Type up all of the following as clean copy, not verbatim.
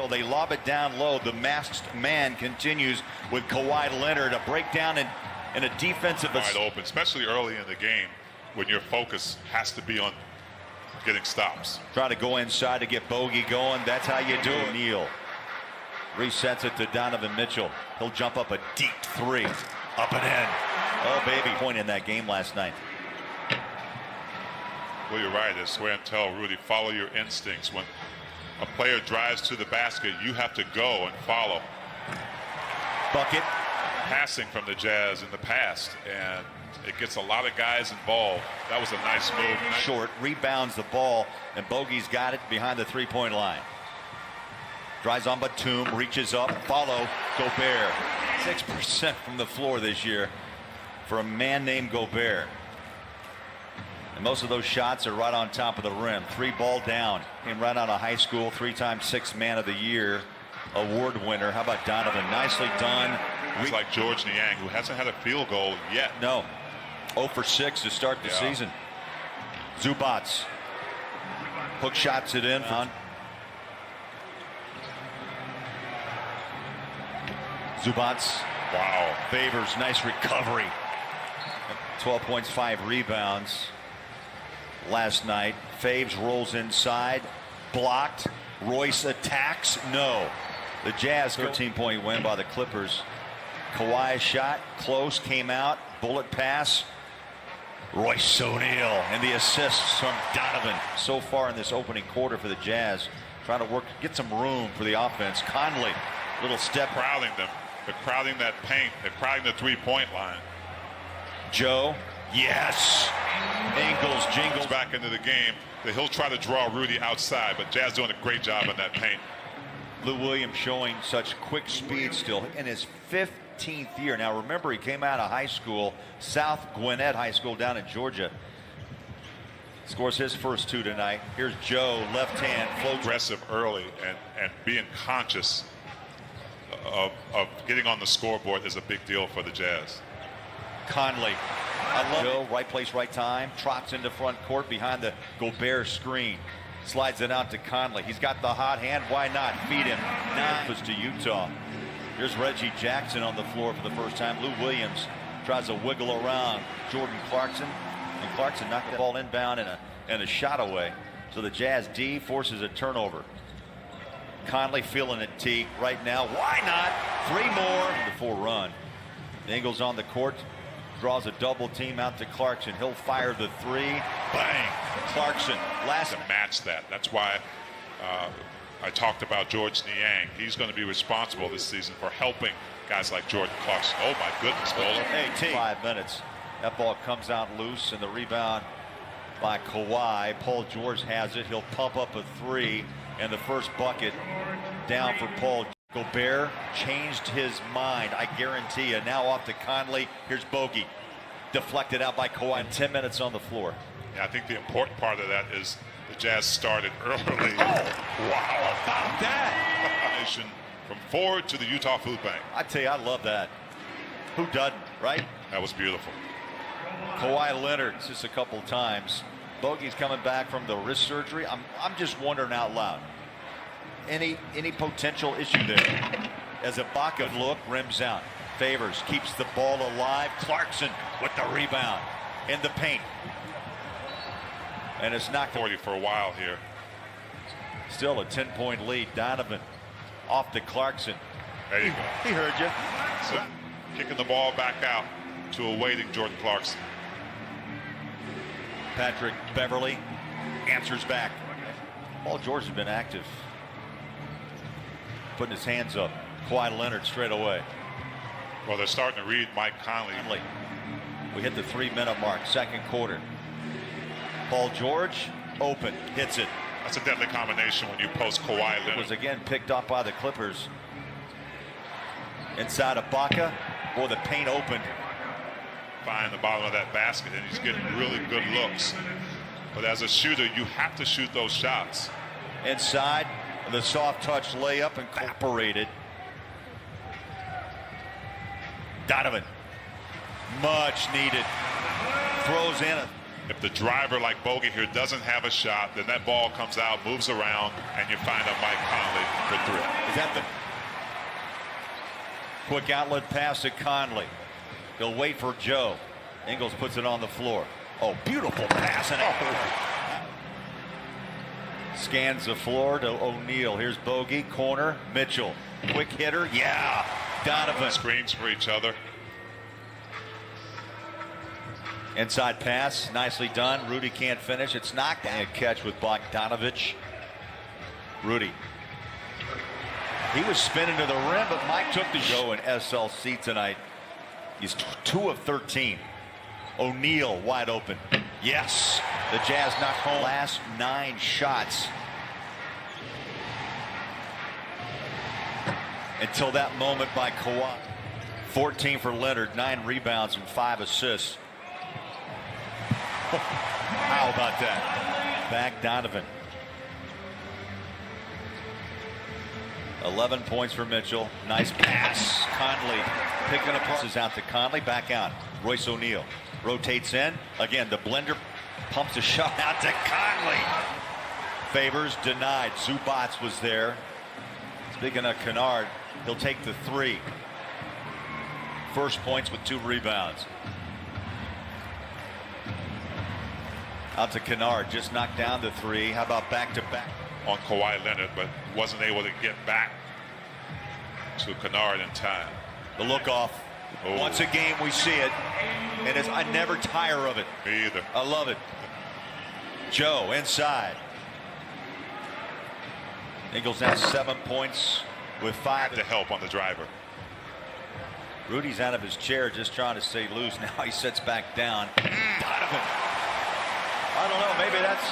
O'Neal. They lob it down low. The masked man continues with Kawhi Leonard. A breakdown in a defensive. Wide open, especially early in the game when your focus has to be on getting stops. Try to go inside to get Bogey going. That's how you do it. O'Neal resets it to Donovan Mitchell. He'll jump up a deep three. Up and in. Oh, baby. Point in that game last night. Well, you're right. I swear and tell Rudy, follow your instincts. When a player drives to the basket, you have to go and follow. Bucket. Passing from the Jazz in the past, and it gets a lot of guys involved. That was a nice move. Short, rebounds the ball, and Bogey's got it behind the three-point line. Drives on Batum, reaches up, follow, Gobert. 6% from the floor this year for a man named Gobert. And most of those shots are right on top of the rim. 3 ball down. Came right out of high school. 3-time Sixth Man of the Year award winner. How about Donovan? Nicely done. It's like George Niang, who hasn't had a field goal yet. No. 0 for 6 to start the season. Zubats. Hook shots it in. Zubats. Wow. Favors. Nice recovery. 12 points, 5 rebounds last night. Faves rolls inside. Blocked. Royce attacks. No. The Jazz 13-point win by the Clippers. Kawhi shot. Close. Came out. Bullet pass. Royce O'Neal. And the assists from Donovan. So far in this opening quarter for the Jazz. Trying to get some room for the offense. Conley. Little step. Crowding them. They're crowding that paint. They're crowding the three-point line. Joe. Yes. Ingles jingles back into the game. He'll try to draw Rudy outside, but Jazz doing a great job in that paint. Lou Williams showing such quick speed still in his 15th year. Now remember, he came out of high school, South Gwinnett High School down in Georgia. Scores his first 2 tonight. Here's Joe, left hand, float. Aggressive early and being conscious of getting on the scoreboard is a big deal for the Jazz. Conley. I love Joe, right place, right time. Trots into front court behind the Gobert screen. Slides it out to Conley. He's got the hot hand. Why not? Feed him. Memphis to Utah. Here's Reggie Jackson on the floor for the first time. Lou Williams tries to wiggle around Jordan Clarkson. And Clarkson knocked the ball inbound and a shot away. So the Jazz D forces a turnover. Conley feeling it, T, right now. Why not? 3 more before run. Ingles on the court. Draws a double team out to Clarkson. He'll fire the 3. Bang! Clarkson. Last to match that. That's why I talked about George Niang. He's going to be responsible this season for helping guys like Jordan Clarkson. Oh my goodness, Bowler. 5 minutes. That ball comes out loose, and the rebound by Kawhi. Paul George has it. He'll pump up a 3, and the first bucket down for Paul. Gobert changed his mind, I guarantee you. Now off to Conley. Here's Bogey. Deflected out by Kawhi. 10 minutes on the floor. Yeah, I think the important part of that is the Jazz started early. Oh, wow, about that. From Ford to the Utah Food Bank. I tell you, I love that. Who doesn't, right? That was beautiful. Kawhi Leonard just a couple times. Bogey's coming back from the wrist surgery. I'm just wondering out loud. Any potential issue there? As Ibaka look, rims out. Favors, keeps the ball alive. Clarkson with the rebound in the paint. And it's knocked 40 for a while here. Still a 10-point lead. Donovan off to Clarkson. There you go. He heard you. So, kicking the ball back out to a waiting Jordan Clarkson. Patrick Beverly answers back. Paul George has been active. Putting his hands up. Kawhi Leonard straight away. Well, they're starting to read Mike Conley. We hit the 3-minute mark, second quarter. Paul George, open, hits it. That's a deadly combination when you post Kawhi Leonard. It was again picked up by the Clippers. Inside Ibaka. Boy, the paint opened. Find the bottom of that basket, and he's getting really good looks. But as a shooter, you have to shoot those shots. Inside, the soft touch layup evaporated. Donovan, much needed. Throws in If the driver like Bogey here doesn't have a shot, then that ball comes out, moves around, and you find a Mike Conley for 3. Is that the quick outlet pass to Conley? He'll wait for Joe. Ingles puts it on the floor. Oh, beautiful pass. And scans the floor to O'Neal. Here's Bogey, corner, Mitchell. Quick hitter, yeah. Donovan. Screens for each other. Inside pass, nicely done. Rudy can't finish. It's knocked. And a catch with Bogdanovich. Rudy. He was spinning to the rim, but Mike took the show in SLC tonight. He's 2 of 13. O'Neal wide open. Yes. The Jazz knocked home last 9 shots. Until that moment by Kawhi. 14 for Leonard, 9 rebounds and 5 assists. How about that? Back Donovan. 11 points for Mitchell. Nice pass. Conley picking up passes out to Conley. Back out. Royce O'Neal rotates in. Again, the blender pumps a shot out to Conley. Favors denied. Zubac was there. Speaking of Kennard, he'll take the 3. First points with 2 rebounds. Out to Kennard, just knocked down the 3. How about back-to-back? On Kawhi Leonard, but wasn't able to get back to Kennard in time. The look off. Oh. Once a game we see it, and I never tire of it. Me either. I love it. Joe inside. Ingles now 7 points with 5 to help on the driver. Rudy's out of his chair just trying to stay loose. Now he sits back down. Donovan. I don't know, maybe that's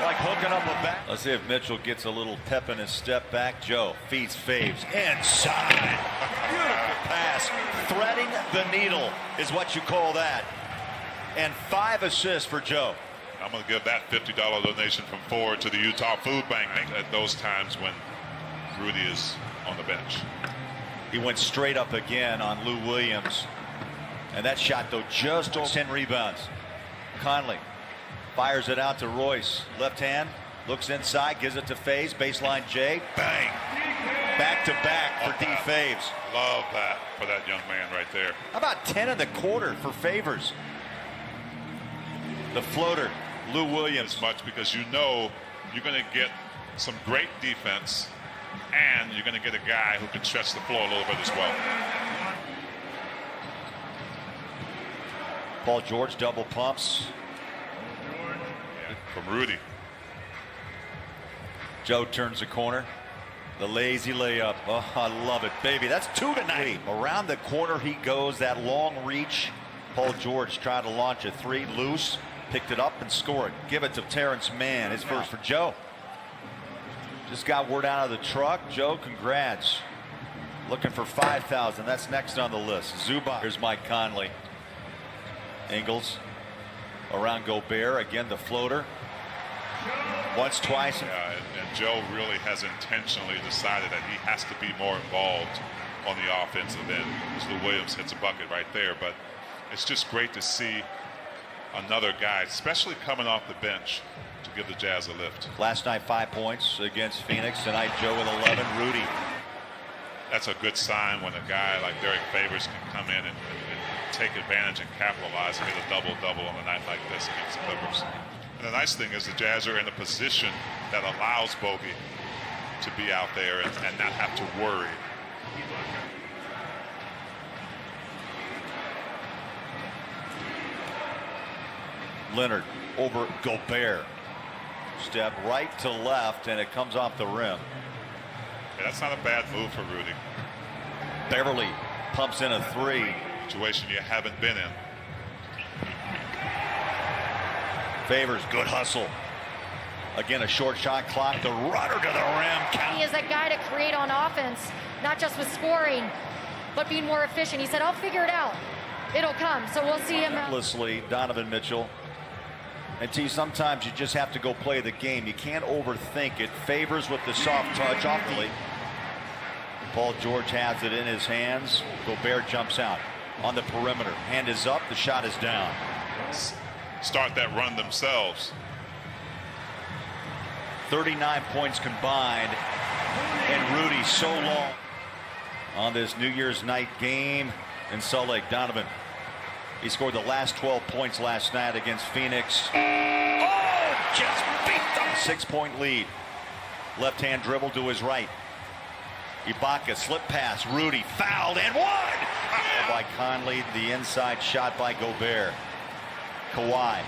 like hooking up a back. Let's see if Mitchell gets a little pep in his step back. Joe feeds Faves inside. Beautiful pass. Threading the needle is what you call that. And 5 assists for Joe. I'm going to give that $50 donation from Ford to the Utah Food Bank at those times when Rudy is on the bench. He went straight up again on Lou Williams. And that shot, though, just over 10 rebounds. Conley fires it out to Royce. Left hand, looks inside, gives it to Faves. Baseline J. Bang. Back to back for D. Faves. Love that for that young man right there. How about 10 in the quarter for Favors? The floater, Lou Williams. Much because you know you're going to get some great defense and you're going to get a guy who can stretch the floor a little bit as well. Paul George double pumps. From Rudy. Joe turns the corner. The lazy layup. Oh, I love it, baby. That's 2 tonight. Around the corner he goes. That long reach. Paul George tried to launch a 3 loose. Picked it up and scored. Give it to Terrence Mann. His first for Joe. Just got word out of the truck. Joe, congrats. Looking for 5,000. That's next on the list. Zubac. Here's Mike Conley. Ingles. Around Gobert. Again, the floater. Once, twice. Yeah, and Joe really has intentionally decided that he has to be more involved on the offensive end. Lou Williams hits a bucket right there, but it's just great to see another guy, especially coming off the bench, to give the Jazz a lift. Last night, 5 points against Phoenix. Tonight, Joe with 11. Rudy. That's a good sign when a guy like Derek Favors can come in and take advantage and capitalize and get a double-double on a night like this against the Clippers. And the nice thing is the Jazz are in a position that allows Bogey to be out there and not have to worry. Leonard over Gobert. Step right to left, and it comes off the rim. Yeah, that's not a bad move for Rudy. Beverly pumps in a 3. Situation you haven't been in. Favors, good hustle. Again, a short shot clock. The runner to the rim. He is that guy to create on offense, not just with scoring, but being more efficient. He said, I'll figure it out. It'll come. So we'll see him. Endlessly, Donovan Mitchell. And T, sometimes you just have to go play the game. You can't overthink it. Favors with the soft touch off the lead. Paul George has it in his hands. Gobert jumps out on the perimeter. Hand is up. The shot is down. start that run themselves. 39 points combined, and Rudy so long on this New Year's night game in Salt Lake. Donovan, he scored the last 12 points last night against Phoenix. Oh, just beat them. 6-point lead. Left hand dribble to his right. Ibaka slip pass. Rudy fouled and one by Conley. The inside shot by Gobert. Kawhi.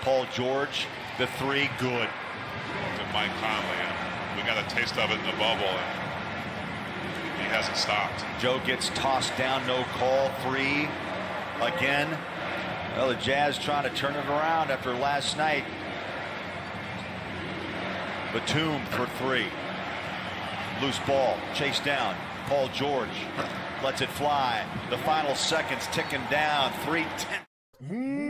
Paul George. The three, good. To Mike Conley, and we got a taste of it in the bubble, and he hasn't stopped. Joe gets tossed down, no call. Three again. Well, the Jazz trying to turn it around after last night. Batum for three. Loose ball, chased down. Paul George lets it fly. The final seconds ticking down. 3:10.